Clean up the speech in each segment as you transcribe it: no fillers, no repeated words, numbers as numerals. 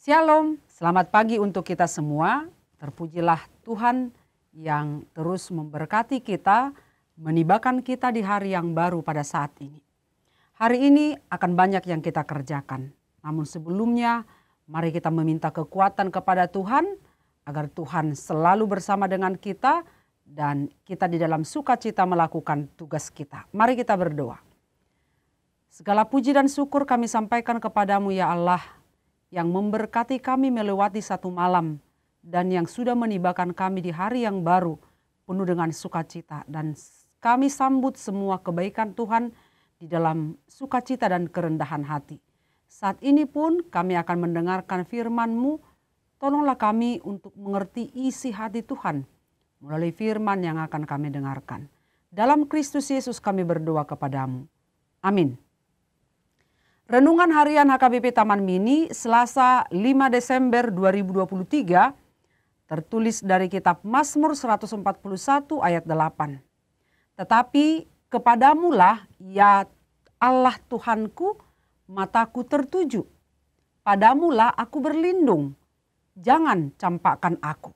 Shalom, selamat pagi untuk kita semua. Terpujilah Tuhan yang terus memberkati kita, menibakan kita di hari yang baru pada saat ini. Hari ini akan banyak yang kita kerjakan. Namun sebelumnya, mari kita meminta kekuatan kepada Tuhan, agar Tuhan selalu bersama dengan kita, dan kita di dalam sukacita melakukan tugas kita. Mari kita berdoa. Segala puji dan syukur kami sampaikan kepadamu ya Allah, yang memberkati kami melewati satu malam dan yang sudah menibakan kami di hari yang baru penuh dengan sukacita, dan kami sambut semua kebaikan Tuhan di dalam sukacita dan kerendahan hati. Saat ini pun kami akan mendengarkan firman-Mu. Tolonglah kami untuk mengerti isi hati Tuhan melalui firman yang akan kami dengarkan. Dalam Kristus Yesus kami berdoa kepadamu. Amin. Renungan Harian HKBP Taman Mini Selasa 5 Desember 2023 tertulis dari kitab Mazmur 141 ayat 8. Tetapi kepadamulah ya Allah Tuhanku, mataku tertuju. Padamulah aku berlindung, jangan campakkan aku.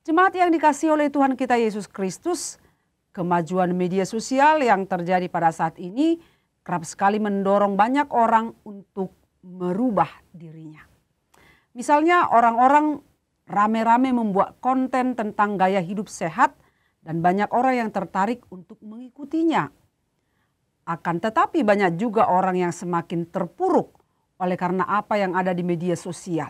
Jemaat yang dikasihi oleh Tuhan kita Yesus Kristus, kemajuan media sosial yang terjadi pada saat ini kerap sekali mendorong banyak orang untuk merubah dirinya. Misalnya orang-orang rame-rame membuat konten tentang gaya hidup sehat dan banyak orang yang tertarik untuk mengikutinya. Akan tetapi banyak juga orang yang semakin terpuruk oleh karena apa yang ada di media sosial.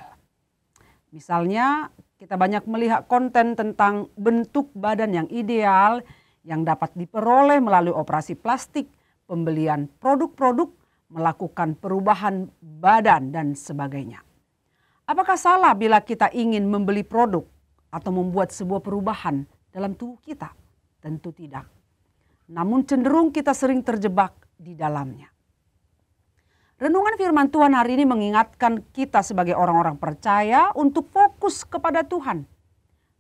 Misalnya kita banyak melihat konten tentang bentuk badan yang ideal yang dapat diperoleh melalui operasi plastik, pembelian produk-produk, melakukan perubahan badan dan sebagainya. Apakah salah bila kita ingin membeli produk atau membuat sebuah perubahan dalam tubuh kita? Tentu tidak. Namun cenderung kita sering terjebak di dalamnya. Renungan firman Tuhan hari ini mengingatkan kita sebagai orang-orang percaya untuk fokus kepada Tuhan.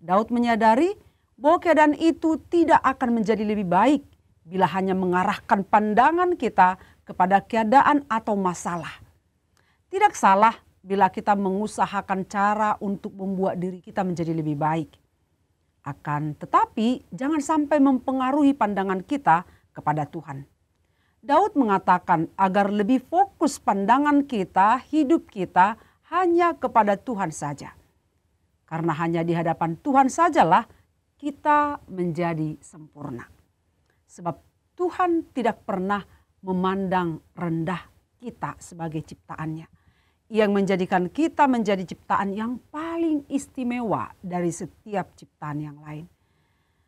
Daud menyadari bahwa keadaan itu tidak akan menjadi lebih baik bila hanya mengarahkan pandangan kita kepada keadaan atau masalah. Tidak salah bila kita mengusahakan cara untuk membuat diri kita menjadi lebih baik. Akan tetapi jangan sampai mempengaruhi pandangan kita kepada Tuhan. Daud mengatakan agar lebih fokus pandangan kita, hidup kita hanya kepada Tuhan saja. Karena hanya di hadapan Tuhan sajalah kita menjadi sempurna. Sebab Tuhan tidak pernah memandang rendah kita sebagai ciptaannya. Yang menjadikan kita menjadi ciptaan yang paling istimewa dari setiap ciptaan yang lain.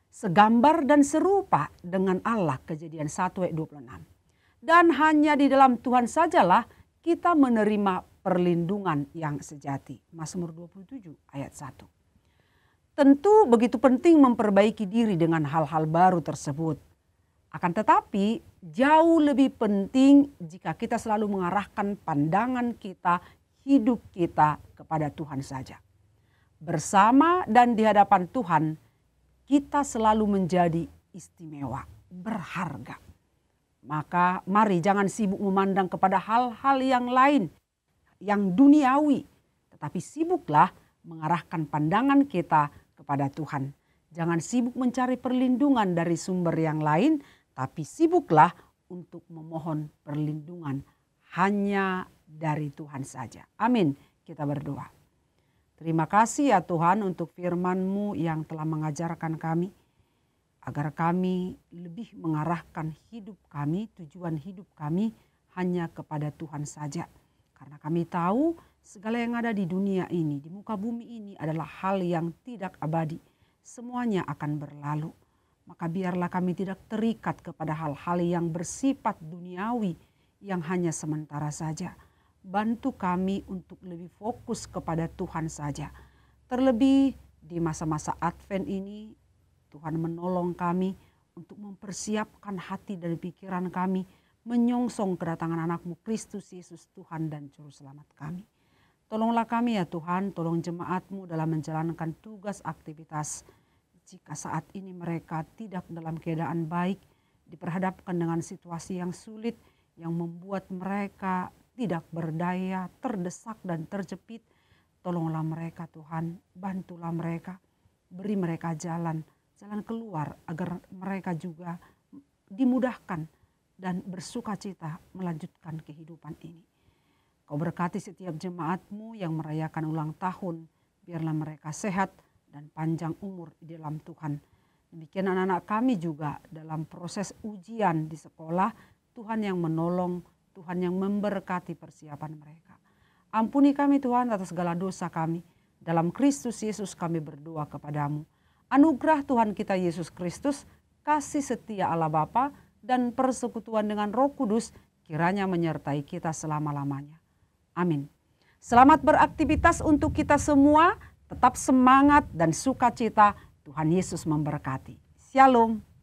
Segambar dan serupa dengan Allah, Kejadian 1 ayat 26. Dan hanya di dalam Tuhan sajalah kita menerima perlindungan yang sejati. Mazmur 27 ayat 1. Tentu begitu penting memperbaiki diri dengan hal-hal baru tersebut. Akan tetapi jauh lebih penting jika kita selalu mengarahkan pandangan kita, hidup kita kepada Tuhan saja. Bersama dan di hadapan Tuhan, kita selalu menjadi istimewa, berharga. Maka mari jangan sibuk memandang kepada hal-hal yang lain, yang duniawi. Tetapi sibuklah mengarahkan pandangan kita kepada Tuhan. Jangan sibuk mencari perlindungan dari sumber yang lain, tapi sibuklah untuk memohon perlindungan hanya dari Tuhan saja. Amin. Kita berdoa. Terima kasih ya Tuhan untuk firman-Mu yang telah mengajarkan kami, agar kami lebih mengarahkan hidup kami, tujuan hidup kami hanya kepada Tuhan saja. Karena kami tahu segala yang ada di dunia ini, di muka bumi ini adalah hal yang tidak abadi. Semuanya akan berlalu. Maka biarlah kami tidak terikat kepada hal-hal yang bersifat duniawi yang hanya sementara saja. Bantu kami untuk lebih fokus kepada Tuhan saja. Terlebih di masa-masa Advent ini, Tuhan menolong kami untuk mempersiapkan hati dan pikiran kami, menyongsong kedatangan anak-Mu Kristus Yesus Tuhan dan Juru Selamat kami. Tolonglah kami ya Tuhan, tolong jemaat-Mu dalam menjalankan tugas aktivitas. Jika saat ini mereka tidak dalam keadaan baik, diperhadapkan dengan situasi yang sulit, yang membuat mereka tidak berdaya, terdesak dan terjepit, tolonglah mereka Tuhan, bantulah mereka, beri mereka jalan keluar agar mereka juga dimudahkan dan bersukacita melanjutkan kehidupan ini. Kau berkati setiap jemaat-Mu yang merayakan ulang tahun, biarlah mereka sehat dan panjang umur di dalam Tuhan. Demikian anak-anak kami juga dalam proses ujian di sekolah, Tuhan yang menolong, Tuhan yang memberkati persiapan mereka. Ampuni kami Tuhan atas segala dosa kami. Dalam Kristus Yesus kami berdoa kepadamu. Anugerah Tuhan kita Yesus Kristus, kasih setia Allah Bapa, dan persekutuan dengan Roh Kudus kiranya menyertai kita selama-lamanya. Amin. Selamat beraktivitas untuk kita semua, tetap semangat dan sukacita. Tuhan Yesus memberkati. Shalom.